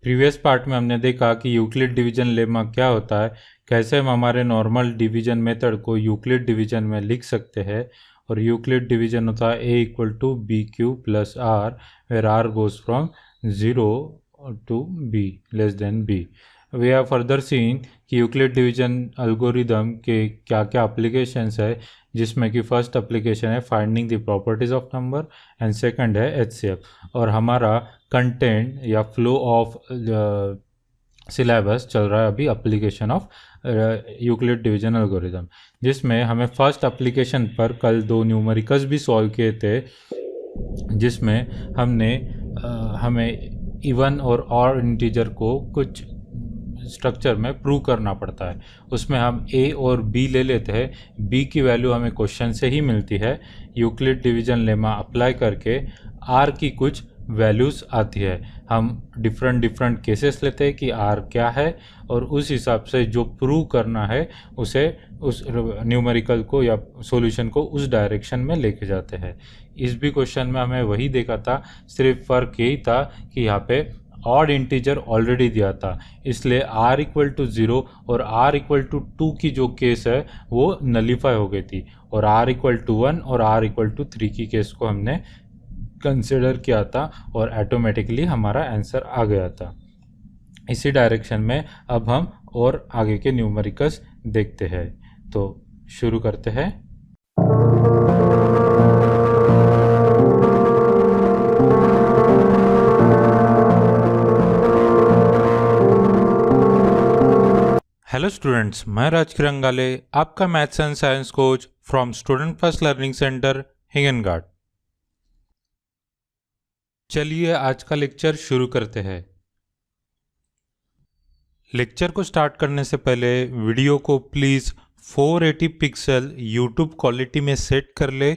Previous part में हमने देखा कि यूक्लिड डिवीजन लेमा क्या होता है, कैसे हम हमारे नॉर्मल डिवीजन मेथड को यूक्लिड डिवीजन में लिख सकते हैं। और यूक्लिड डिवीजन होता है a equal to B Q plus R, where R goes from 0 to b less than b। We have further seen कि यूक्लिड डिवीजन एल्गोरिदम के क्या क्या एप्लीकेशंस है, जिसमें कि फर्स्ट एप्लीकेशन है finding the properties of number and second है HCF। और हमारा कंटेंट या फ्लो ऑफ सिलेबस चल रहा है अभी application of Euclid division algorithm, जिसमें हमें फर्स्ट एप्लीकेशन पर कल 2 न्यूमेरिकल्स भी सॉल्व किए थे, जिसमें हमें इवन और ऑड इंटीजर को कुछ स्ट्रक्चर में प्रूव करना पड़ता है। उसमें हम a और b ले लेते हैं। b की वैल्यू हमें क्वेश्चन से ही मिलती है, यूक्लिड डिवीजन लेमा अप्लाई करके r की कुछ वैल्यूज़ आती है। हम डिफरेंट केसेस लेते हैं कि r क्या है, और उस हिसाब से जो प्रूव करना है उसे उस न्यूमेरिकल को या सॉल्यूशन को उस डायरेक्शन में लेके जाते हैं। इस भी क्वेश्चन में हमें वही देखा था, सिर्फ फ़र्क यही था कि यहाँ पे ऑड इंटीजर ऑलरेडी दिया था, इसलिए r इक्वल टू 0 और r इक्वल टू 2 की जो केस है वो नलीफाई हो गई थी, और r इक्वल टू 1 और r इक्वल टू 3 की केस को हमने कंसिडर किया था और ऑटोमेटिकली हमारा आंसर आ गया था। इसी डायरेक्शन में अब हम और आगे के न्यूमेरिकल्स देखते हैं, तो शुरू करते हैं। हेलो स्टूडेंट्स, मैं राज किरंगाले, आपका maths and science coach from student first learning centre Hinganghat. चलिए आज का लेक्चर शुरू करते हैं। लेक्चर को स्टार्ट करने से पहले वीडियो को प्लीज़ 480 पिक्सल यूट्यूब क्वालिटी में सेट कर ले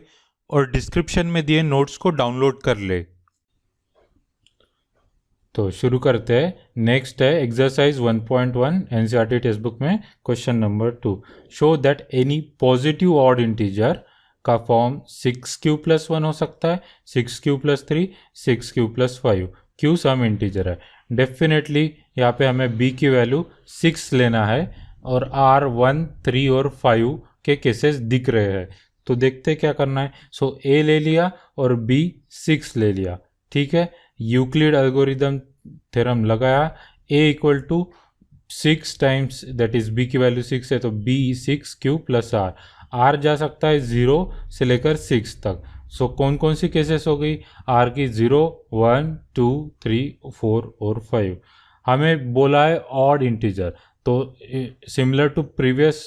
और डिस्क्रिप्शन में दिए नोट्स को डाउनलोड कर ले। तो शुरू करते हैं। नेक्स्ट है एक्सरसाइज 1.1 एनसीईआरटी टेक्स्ट बुक में question number 2। Show that any positive odd integer का फॉर्म 6q + 1 हो सकता है, 6q + 3, 6q + 5। q some integer है। डेफिनेटली यहाँ पे हमें b की वैल्यू 6 लेना है और r 1, 3 और 5 के केसेस दिख रहे हैं, तो देखते क्या करना है। सो a ले लिया और b 6 ले लिया, ठीक है। यूक्लिड एल्गोरिदम थ्योरम लगाया, a equal to 6 times that is b की वैल्यू 6 है, तो b 6q + r। r जा सकता है 0 से लेकर 6 तक। सो कौन कौन सी केसेस हो गई, r की 0, 1, 2, 3, 4 और 5। हमें बोला है ऑड इंटीजर, तो similar to previous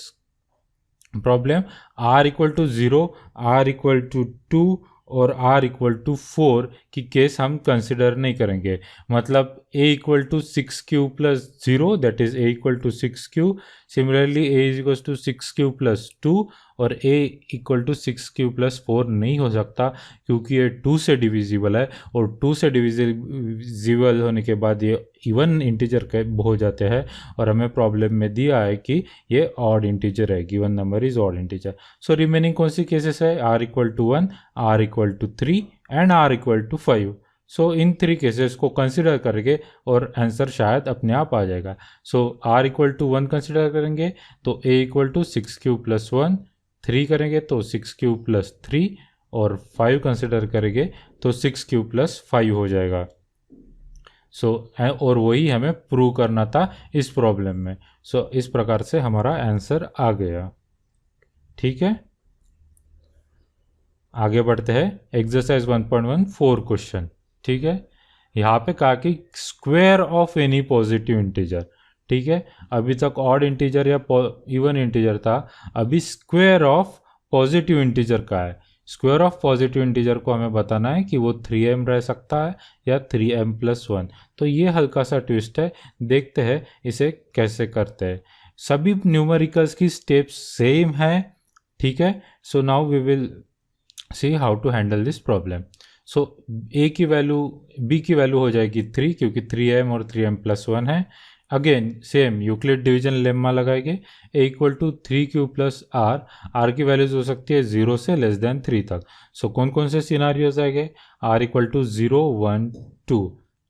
problem r equal to 0, r equal to 2 और r इक्वल टू 4 की केस हम कंसिडर नहीं करेंगे। मतलब a equal to 6q + 0 that is a equal to 6q। Similarly a is equal to 6q + 2 और a equal to 6q + 4 नहीं हो सकता, क्योंकि ये 2 से डिविजिबल है, और 2 से डिविजिबल होने के बाद ये इवन इंटीजर के हो जाते हैं, और हमें प्रॉब्लम में दिया है कि ये ऑड इंटीजर है, given number is odd integer. So remaining कौन सी केसेस है, r equal to 1, r equal to 3 and r equal to 5। So इन 3 केसेस को कंसिडर करेंगे और आंसर शायद अपने आप आ जाएगा। So r equal to 1 consider करेंगे तो a इक्वल टू 6q + 1, 3 करेंगे तो 6q + 3 और 5 कंसिडर करेंगे तो 6q + 5 हो जाएगा। सो और वही हमें प्रूव करना था इस प्रॉब्लम में। सो इस प्रकार से हमारा आंसर आ गया, ठीक है। आगे बढ़ते हैं। एक्सरसाइज 1.1 4 क्वेश्चन, ठीक है। यहाँ पे कहा कि square of any positive integer, ठीक है। अभी तक ऑड इंटीजर या इवन इंटीजर था, अभी स्क्वायर ऑफ पॉजिटिव इंटीजर का है। स्क्वायर ऑफ पॉजिटिव इंटीजर को हमें बताना है कि वो 3m रह सकता है या 3m + 1। तो ये हल्का सा ट्विस्ट है, देखते हैं इसे कैसे करते हैं। सभी न्यूमेरिकल्स की स्टेप्स सेम है, ठीक है। So now we will see how to handle this problem. So a की वैल्यू b की वैल्यू हो जाएगी 3, क्योंकि 3m और 3m + 1 है। Again same Euclid division lemma लगाएंगे, a equal to 3q + r की वैल्यूज हो सकती है 0 से लेस देन 3 तक। सो कौन कौन से सिनारियोज आएंगे, r इक्वल टू 0, 1, 2,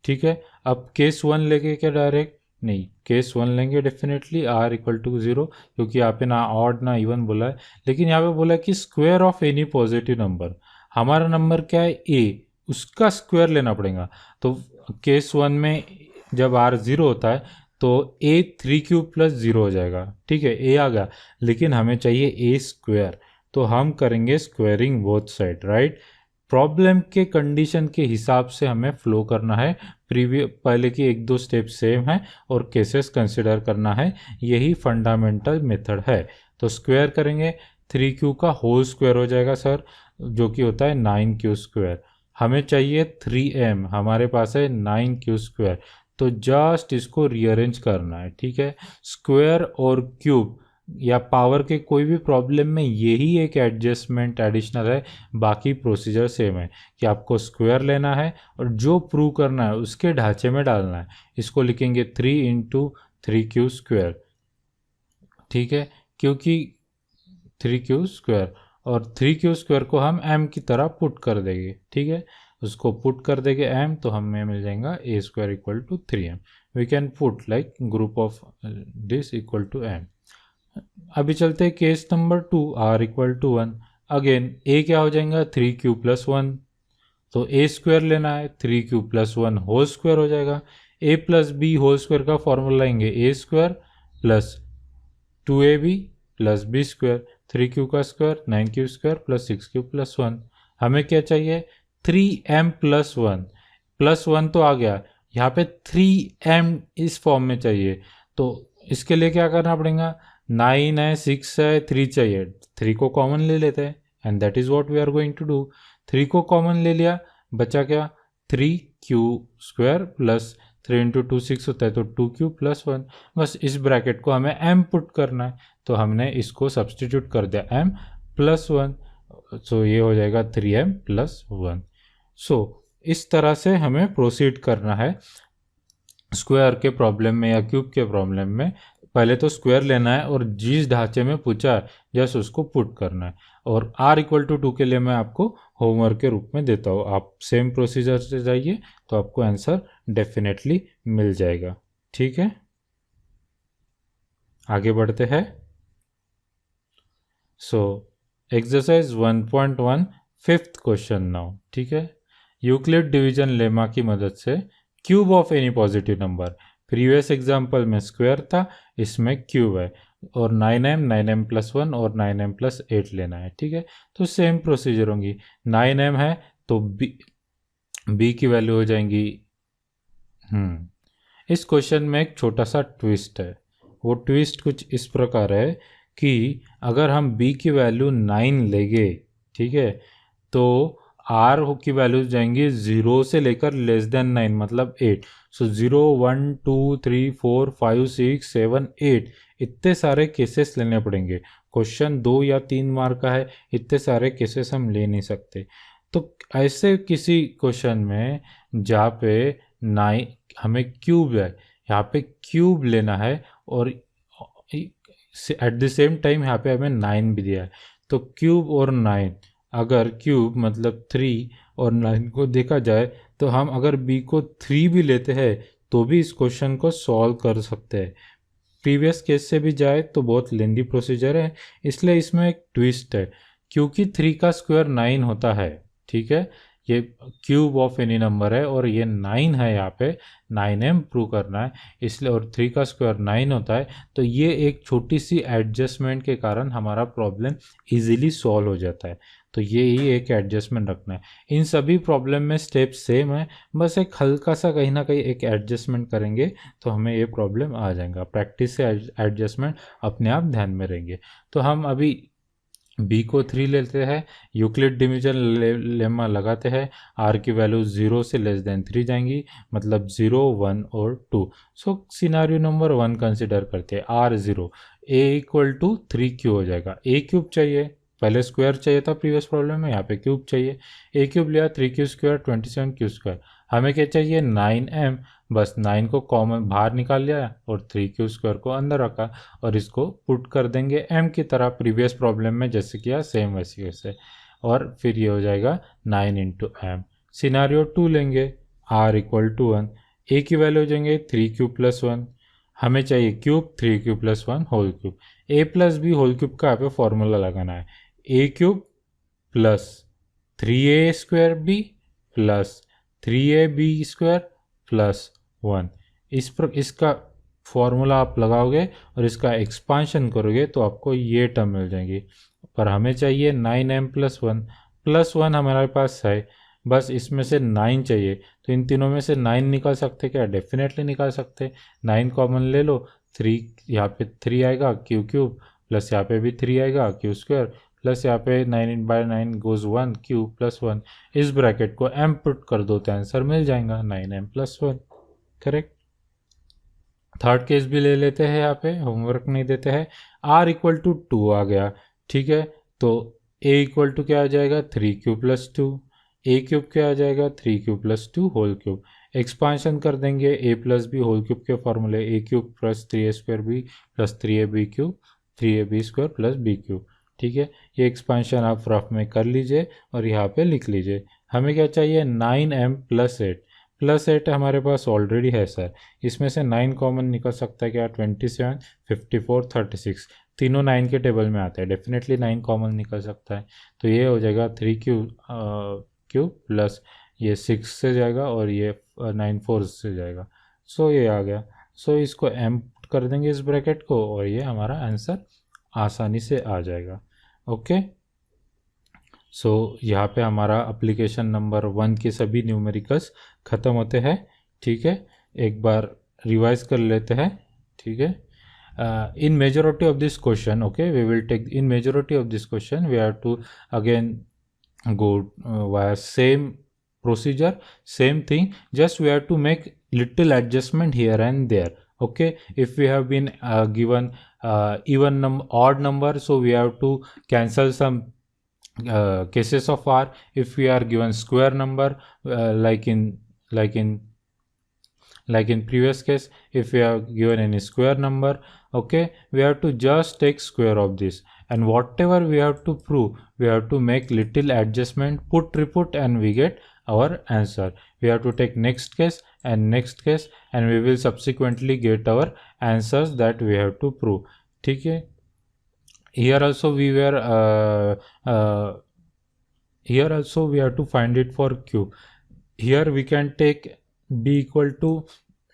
ठीक है। अब केस 1 लेके क्या डायरेक्ट, नहीं केस 1 लेंगे डेफिनेटली r इक्वल टू 0, क्योंकि यहाँ पे ना ऑड ना इवन बोला है, लेकिन यहाँ पे बोला है कि square of any positive number. हमारा नंबर क्या है a, उसका स्क्वायर लेना पड़ेगा। तो केस 1 में जब r 0 होता है तो a 3 क्यूब प्लस 0 हो जाएगा, ठीक है, a आ गया, लेकिन हमें चाहिए a स्क्वायर, तो हम करेंगे squaring both side, right. Problem के कंडीशन के हिसाब से हमें फ्लो करना है, पहले की एक दो स्टेप सेम है और केसेस कंसिडर करना है, यही फंडामेंटल मेथड है। तो स्क्वायर करेंगे, 3q का होल स्क्वायर हो जाएगा सर, जो कि होता है 9q स्क्वायर। हमें चाहिए 3m, हमारे पास है 9q स्क्वायर, तो जस्ट इसको रीअरेंज करना है, ठीक है। स्क्वायर और क्यूब या पावर के कोई भी प्रॉब्लम में यही एक एडजस्टमेंट एडिशनल है, बाकी प्रोसीजर सेम है कि आपको स्क्वायर लेना है और जो प्रूव करना है उसके ढांचे में डालना है। इसको लिखेंगे 3 इंटू 3q स्क्वायर, ठीक है, क्योंकि 3q स्क्वायर, और 3q स्क्वायर को हम m की तरह पुट कर देंगे, ठीक है, उसको पुट कर देंगे m, तो हमें मिल जाएगा a square equal to 3m। We can put like group of this equal to m। अभी चलते हैं case number 2, r equal to 1। Again a क्या हो जाएगा 3q प्लस 1, तो a स्क्वायर लेना है, 3q प्लस 1 होल स्क्वायर हो जाएगा। a plus B whole square का फॉर्मूला लेंगे a square plus 2ab plus B square, 3q का square 9q square plus 6q plus 1। हमें क्या चाहिए 3m प्लस 1, प्लस 1 तो आ गया, यहाँ पे 3m इस फॉर्म में चाहिए, तो इसके लिए क्या करना पड़ेगा, 9 है 6 है 3 चाहिए, 3 को कॉमन ले लेते हैं, and that is what we are going to do. 3 को कॉमन ले लिया, बचा क्या 3q स्क्वायर प्लस 3 इंटू 2 6 होता है, तो 2q प्लस 1। बस इस ब्रैकेट को हमें m पुट करना है, तो हमने इसको सब्सटीट्यूट कर दिया m प्लस 1, सो ये हो जाएगा 3m प्लस 1। सो इस तरह से हमें प्रोसीड करना है स्क्वायर के प्रॉब्लम में या क्यूब के प्रॉब्लम में। पहले तो स्क्वायर लेना है और जिस ढांचे में पूछा है जस्ट उसको पुट करना है, और r इक्वल टू 2 के लिए मैं आपको होमवर्क के रूप में देता हूँ, आप सेम प्रोसीजर से जाइए तो आपको आंसर डेफिनेटली मिल जाएगा, ठीक है। आगे बढ़ते हैं। So exercise 1.1 fifth question now, ठीक है। यूक्लिड डिवीजन लेमा की मदद से cube of any positive number, previous example में स्क्वायर था, इसमें क्यूब है, और 9m 9m प्लस 1 और 9m प्लस 8 लेना है, ठीक है। तो सेम प्रोसीजर होंगी, 9m है तो b की वैल्यू हो जाएंगी। इस क्वेश्चन में एक छोटा सा ट्विस्ट है, वो ट्विस्ट कुछ इस प्रकार है कि अगर हम b की वैल्यू 9 लेंगे, ठीक है, तो r की वैल्यू जाएंगी 0 से लेकर लेस देन 9 मतलब 8। सो 0 1 2 3 4 5 6 7 8 इतने सारे केसेस लेने पड़ेंगे। क्वेश्चन 2 या 3 मार्क का है, इतने सारे केसेस हम ले नहीं सकते। तो ऐसे किसी क्वेश्चन में जहाँ पे 9 हमें क्यूब है, यहाँ पे क्यूब लेना है और एट द सेम टाइम यहाँ पे हमें 9 भी दिया है, तो क्यूब और 9, अगर क्यूब मतलब 3 और 9 को देखा जाए तो हम अगर b को 3 भी लेते हैं तो भी इस क्वेश्चन को सॉल्व कर सकते हैं। प्रीवियस केस से भी जाए तो बहुत लेंदी प्रोसीजर है, इसलिए इसमें एक ट्विस्ट है, क्योंकि 3 का स्क्वायर 9 होता है, ठीक है, ये क्यूब ऑफ एनी नंबर है और ये 9 है, यहाँ पे 9m प्रूव करना है, इसलिए, और 3 का स्क्वायर 9 होता है, तो ये एक छोटी सी एडजस्टमेंट के कारण हमारा प्रॉब्लम इजीली सॉल्व हो जाता है। तो ये ही एक एडजस्टमेंट रखना है। इन सभी प्रॉब्लम में स्टेप सेम है, बस एक हल्का सा कहीं ना कहीं एक एडजस्टमेंट करेंगे तो हमें ये प्रॉब्लम आ जाएगा। प्रैक्टिस से एडजस्टमेंट अपने आप ध्यान में रहेंगे। तो हम अभी b को 3 लेते हैं, यूक्लिड डिवीजन लेमा लगाते हैं, r की वैल्यू 0 से लेस देन 3 जाएंगी, मतलब 0 1 और 2। सो सिनारियो नंबर 1 कंसिडर करते हैं, r 0, a equal to 3q हो जाएगा। a क्यूब चाहिए, पहले स्क्वायर चाहिए था प्रीवियस प्रॉब्लम में, यहाँ पे क्यूब चाहिए, a क्यूब लिया 3q स्क्वायर 27q स्क्वायर। हमें क्या चाहिए 9m, बस 9 को कॉमन बाहर निकाल लिया और 3q स्क्वायर को अंदर रखा और इसको पुट कर देंगे m की तरह, प्रीवियस प्रॉब्लम में जैसे किया सेम वैसे, और फिर ये हो जाएगा 9 इंटू m। सिनारियो 2 लेंगे, r इक्वल टू 1, ए की वैल्यू हो जाएंगे 3³+1, हमें चाहिए क्यूब 3³+1 होल क्यूब। ए प्लस बी होल क्यूब का यहाँ पे फॉर्मूला लगाना है, a³ plus 3a² plus 3ab² plus 1। इसका फॉर्मूला आप लगाओगे और इसका एक्सपांशन करोगे तो आपको ये टर्म मिल जाएंगी। पर हमें चाहिए 9m+1, +1 हमारे पास है, बस इसमें से 9 चाहिए। तो इन तीनों में से 9 निकाल सकते क्या? डेफिनेटली निकाल सकते। 9 कॉमन ले लो, 3 यहाँ पे 3 आएगा क्यू प्लस यहाँ पे भी 3 आएगा क्यू² प्लस यहाँ पे 9/9 गोज 1 क्यू+1। इस ब्रैकेट को m पुट कर दो तो आंसर मिल जाएगा 9m+1। करेक्ट। थर्ड केस भी ले लेते हैं, यहाँ पे होमवर्क नहीं देते हैं। r=2 आ गया, ठीक है। तो a= क्या आ जाएगा 3q+2, a³ क्या आ जाएगा 3q+2 होल क्यूब। एक्सपांशन कर देंगे a plus B whole cube के फॉर्मूले, a³ plus 3a² plus 3ab³ 3ab² plus b³। ठीक है, ये एक्सपांशन आप रफ में कर लीजिए और यहाँ पे लिख लीजिए। हमें क्या चाहिए 9m+8, +8 हमारे पास ऑलरेडी है सर। इसमें से 9 कॉमन निकल सकता है क्या? 27, 54, 36 तीनों 9 के टेबल में आते हैं, डेफिनेटली 9 कॉमन निकल सकता है। तो ये हो जाएगा 3q³ प्लस ये 6 से जाएगा और ये 9 4 से जाएगा। सो ये आ गया। सो इसको m कर देंगे इस ब्रैकेट को और ये हमारा आंसर आसानी से आ जाएगा। ओके, सो यहाँ पे हमारा एप्लीकेशन नंबर 1 के सभी न्यूमेरिकल्स ख़त्म होते हैं। ठीक है, एक बार रिवाइज कर लेते हैं। ठीक है, in majority of this question, okay, we will take in majority of this question we have to again go via same procedure, same thing, just we have to make little adjustment here and there. Okay, if we have been given odd number, so we have to cancel some cases of r. If we are given square number, like in previous case, if we have given any square number, okay, we have to just take square of this, and whatever we have to prove, we have to make little adjustment, put reput, and we get our answer. We have to take next case and next case, and we will subsequently get our answers that we have to prove. ठीक है, here also we were here also we have to find it for cube. Here we can take b equal to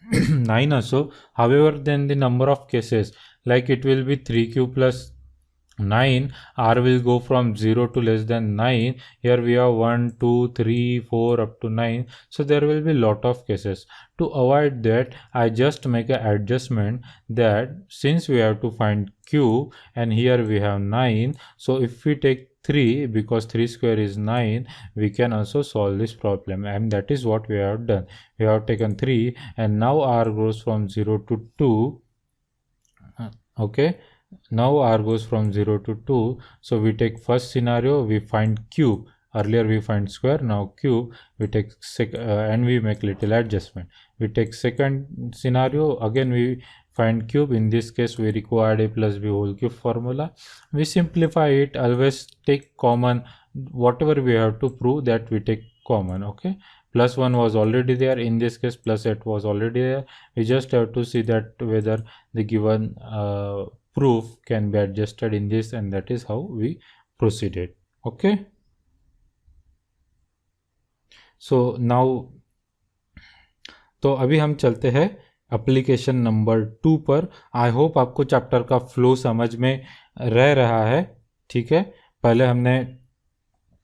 9 also. However, then the number of cases, like it will be 3q plus 9, r will go from 0 to less than 9. Here we have 1 2 3 4 up to 9, so there will be lot of cases. To avoid that, I just make an adjustment that since we have to find q and here we have 9, so if we take 3, because 3 square is 9, we can also solve this problem, and that is what we have done. We have taken 3 and now r goes from 0 to 2. Okay, now r goes from 0 to 2, so we take first scenario, we find cube. Earlier we find square, now cube. We take and we make little adjustment. We take second scenario, again we find cube. In this case we required a plus b whole cube formula. We simplify it, always take common, whatever we have to prove that we take common. Okay, +1 was already there, in this case +8 was already there. We just have to see that whether the given proof can be adjusted in this, and that is how we proceeded. Okay, so now तो अभी हम चलते हैं application number 2 पर। I hope आपको chapter का flow समझ में रह रहा है। ठीक है, पहले हमने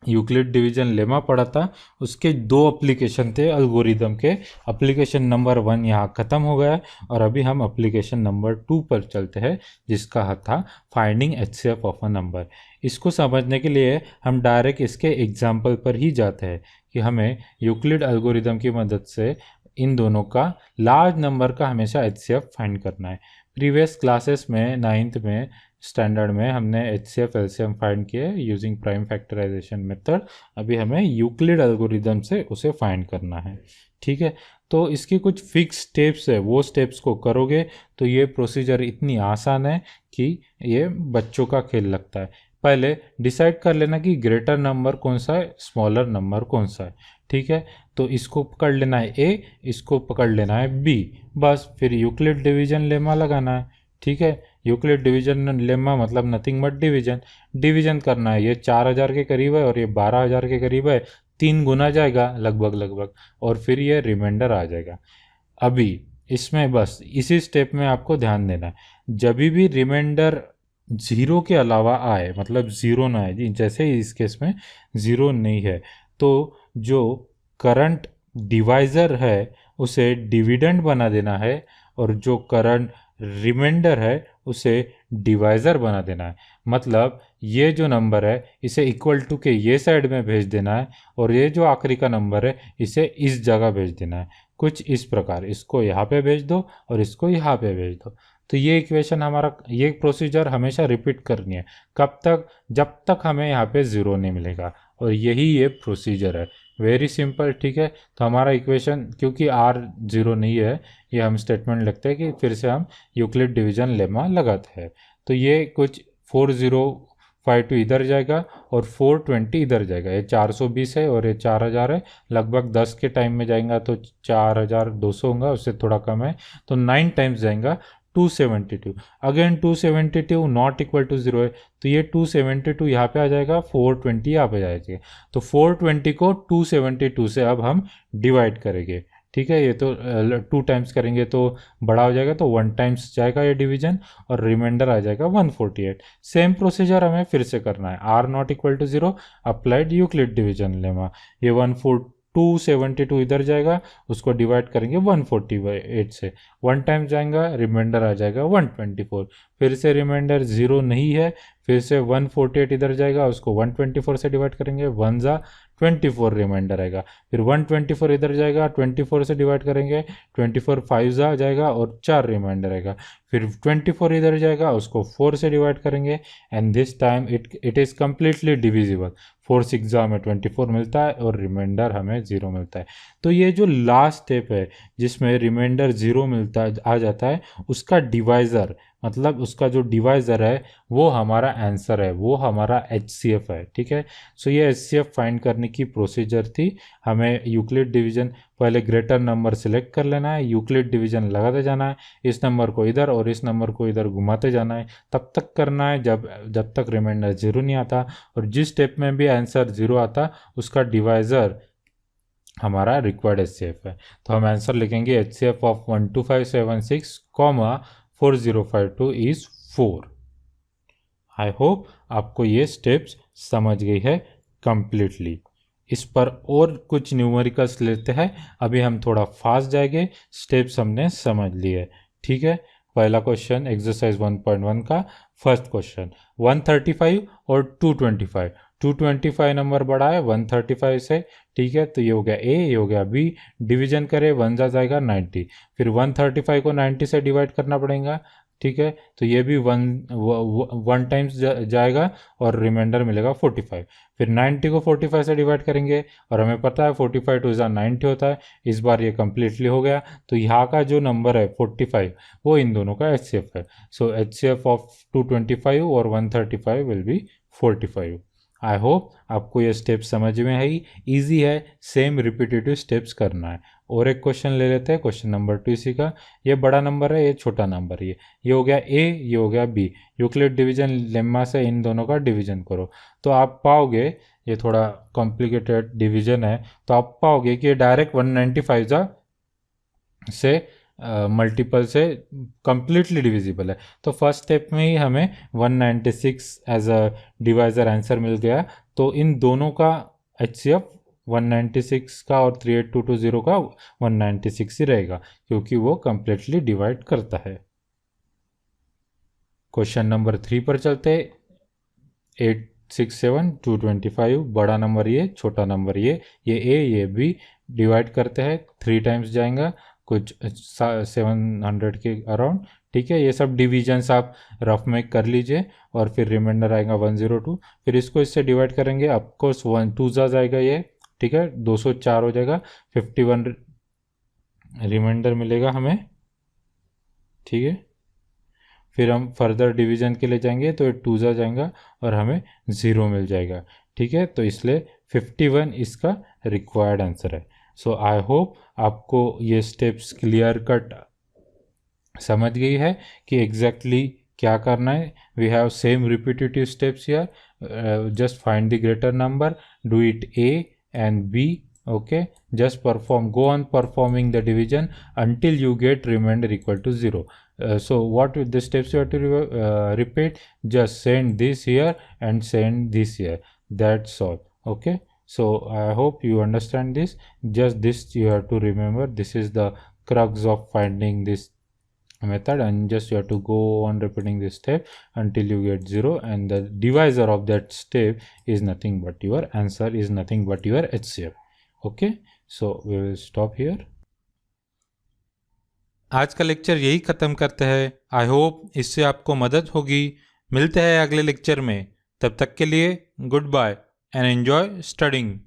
यूक्लिड डिवीजन लेमा पढ़ा था, उसके 2 एप्लीकेशन थे एल्गोरिदम के। एप्लीकेशन नंबर 1 यहाँ ख़त्म हो गया और अभी हम एप्लीकेशन नंबर 2 पर चलते हैं, जिसका था finding HCF of a number. इसको समझने के लिए हम डायरेक्ट इसके एग्जाम्पल पर ही जाते हैं कि हमें यूक्लिड एल्गोरिदम की मदद से इन दोनों का लार्ज नंबर का हमेशा HCF फाइंड करना है। प्रीवियस क्लासेस में 9th में स्टैंडर्ड में हमने HCF LCM फाइंड किए यूजिंग प्राइम फैक्टराइजेशन मेथड। अभी हमें यूक्लिड एल्गोरिदम से उसे फाइंड करना है। ठीक है, तो इसकी कुछ फिक्स स्टेप्स है, वो स्टेप्स को करोगे तो ये प्रोसीजर इतनी आसान है कि ये बच्चों का खेल लगता है। पहले डिसाइड कर लेना कि ग्रेटर नंबर कौन सा है, स्मॉलर नंबर कौन सा है। ठीक है। तो इसको पकड़ लेना है ए, इसको पकड़ लेना है बी, बस फिर यूक्लिड डिवीजन लेमा लगाना है। ठीक है, यूक्लिड डिवीजन लेमा मतलब नथिंग बट डिवीजन, डिवीजन करना है। ये 4000 के करीब है और ये 12000 के करीब है, 3 गुना जाएगा लगभग लगभग, और फिर ये रिमाइंडर आ जाएगा। अभी इसमें बस इसी स्टेप में आपको ध्यान देना है, जब भी रिमाइंडर ज़ीरो के अलावा आए, मतलब ज़ीरो ना आए, जैसे इस केस में ज़ीरो नहीं है, तो जो करंट डिवाइज़र है उसे डिविडेंड बना देना है, और जो करंट रिमाइंडर है उसे डिवाइज़र बना देना है। मतलब ये जो नंबर है इसे इक्वल टू के ये साइड में भेज देना है, और ये जो आखिरी का नंबर है इसे इस जगह भेज देना है। कुछ इस प्रकार, इसको यहाँ पे भेज दो और इसको यहाँ पे भेज दो। तो ये इक्वेशन हमारा, ये प्रोसीजर हमेशा रिपीट करनी है। कब तक? जब तक हमें यहाँ पे ज़ीरो नहीं मिलेगा, और यही ये प्रोसीजर है। वेरी सिंपल, ठीक है। तो हमारा इक्वेशन, क्योंकि आर ज़ीरो नहीं है, ये हम स्टेटमेंट लिखते हैं कि फिर से हम यूक्लिड डिवीजन लेमा लगाते हैं। तो ये कुछ 4052 इधर जाएगा और 420 इधर जाएगा। ये 420 है और ये 4000 है, लगभग 10 के टाइम में जाएगा तो 4200 होगा, उससे थोड़ा कम है, तो 9 टाइम्स जाएगा 272। अगेन 272 नॉट इक्वल टू 0 है, तो ये 272 यहाँ पे आ जाएगा, 420 यहाँ पे जाएगा। तो 420 को 272 से अब हम डिवाइड करेंगे। ठीक है, ये तो 2 टाइम्स करेंगे तो बड़ा हो जाएगा, तो 1 टाइम्स जाएगा ये डिवीजन, और रिमाइंडर आ जाएगा 148। सेम प्रोसीजर हमें फिर से करना है। R not equal to 0, applied Euclid division lemma, ये 272 इधर जाएगा, उसको डिवाइड करेंगे 148 से, 1 टाइम जाएगा, रिमाइंडर आ जाएगा 124। फिर से रिमाइंडर 0 नहीं है, फिर से 148 इधर जाएगा, उसको 124 से डिवाइड करेंगे, 1 जा 24 रिमाइंडर आएगा। फिर 124 इधर जाएगा, 24 से डिवाइड करेंगे, 24 5 जा जाएगा और 4 रिमाइंडर आएगा। फिर 24 इधर जाएगा, उसको 4 से डिवाइड करेंगे, and this time it is completely divisible. 4 6 जा में 24 मिलता है और रिमाइंडर हमें 0 मिलता है। तो ये जो लास्ट स्टेप है जिसमें रिमाइंडर 0 मिलता आ जाता है, उसका डिवाइज़र, मतलब उसका जो डिवाइज़र है वो हमारा आंसर है, वो हमारा HCF है। ठीक है, सो ये HCF फाइंड करने की प्रोसीजर थी। हमें यूक्लिड डिवीजन, पहले ग्रेटर नंबर सिलेक्ट कर लेना है, यूक्लिड डिवीजन लगाते जाना है, इस नंबर को इधर और इस नंबर को इधर घुमाते जाना है, तब तक करना है जब तक रिमाइंडर 0 नहीं आता। और जिस स्टेप में भी आंसर 0 आता उसका डिवाइज़र हमारा रिक्वायर्ड HCF है। तो हम आंसर लिखेंगे HCF of 12576, 4052 is 4। I hope आपको ये स्टेप्स समझ गई है कंप्लीटली। इस पर और कुछ न्यूमेरिकल्स लेते हैं, अभी हम थोड़ा फास्ट जाएंगे, स्टेप्स हमने समझ लिए। ठीक है, पहला क्वेश्चन एक्सरसाइज 1.1 का फर्स्ट क्वेश्चन, 135 और 225। 225 नंबर बड़ा है 135 से। ठीक है, तो ये हो गया ए, ये हो गया बी, डिवीजन करें 1 जा जाएगा 90, फिर 135 को 90 से डिवाइड करना पड़ेगा। ठीक है, तो ये भी 1 टाइम्स जाएगा और रिमाइंडर मिलेगा 45। फिर 90 को 45 से डिवाइड करेंगे, और हमें पता है 45 टू 90 होता है। इस बार ये कम्प्लीटली हो गया, तो यहाँ का जो नंबर है 45 वो इन दोनों का HCF है। सो HCF ऑफ 225 और 135 विल बी 45। आई होप आपको ये स्टेप समझ में है, ईजी है, सेम रिपीटेटिव स्टेप्स करना है। और एक क्वेश्चन ले लेते हैं, क्वेश्चन नंबर 2 इसी का। ये बड़ा नंबर है, ये छोटा नंबर है, ये हो गया ए, ये हो गया बी। यूक्लिड डिवीजन लेम्मा से इन दोनों का डिवीजन करो, तो आप पाओगे, ये थोड़ा कॉम्प्लिकेटेड डिवीजन है, तो आप पाओगे कि ये डायरेक्ट 195 से मल्टीपल से कम्प्लीटली डिविजिबल है। तो फर्स्ट स्टेप में ही हमें 196 एज अ डिवाइजर आंसर मिल गया। तो इन दोनों का HCF 196 का और 38220 का 196 ही रहेगा, क्योंकि वो कम्प्लीटली डिवाइड करता है। क्वेश्चन नंबर 3 पर चलते। 867 225, बड़ा नंबर ये, छोटा नंबर ये ए ये बी, डिवाइड करते हैं 3 टाइम्स जाएगा, कुछ 700 के अराउंड। ठीक है, ये सब डिविजन्स आप रफ में कर लीजिए, और फिर रिमाइंडर आएगा 102। फिर इसको इससे डिवाइड करेंगे, ऑफकोर्स 1 2 जा जाएगा ये। ठीक है, 204 हो जाएगा, 51 रिमाइंडर मिलेगा हमें। ठीक है, फिर हम फर्दर डिवीजन के लिए जाएंगे, तो 2 जा जाएगा और हमें 0 मिल जाएगा। ठीक है, तो इसलिए 51 इसका रिक्वायर्ड आंसर है। सो आई होप आपको ये स्टेप्स क्लियर कट समझ गई है कि एग्जैक्टली क्या करना है। We have same repetitive steps here, just find the greater number, do it A and B, okay, just go on performing the division until you get remainder equal to 0. So what the steps you have to repeat, just send this here and send this here, that's all. Okay, so I hope you understand this. Just this you have to remember, this is the crux of finding this method, and just you have to go on repeating this step until you get 0, and the divisor of that step is nothing but your answer, is nothing but your HCF. Okay, so we will stop here. आज का lecture यही ख़त्म करते हैं। I hope इससे आपको मदद होगी। मिलते हैं अगले लेक्चर में, तब तक के लिए good bye and enjoy studying.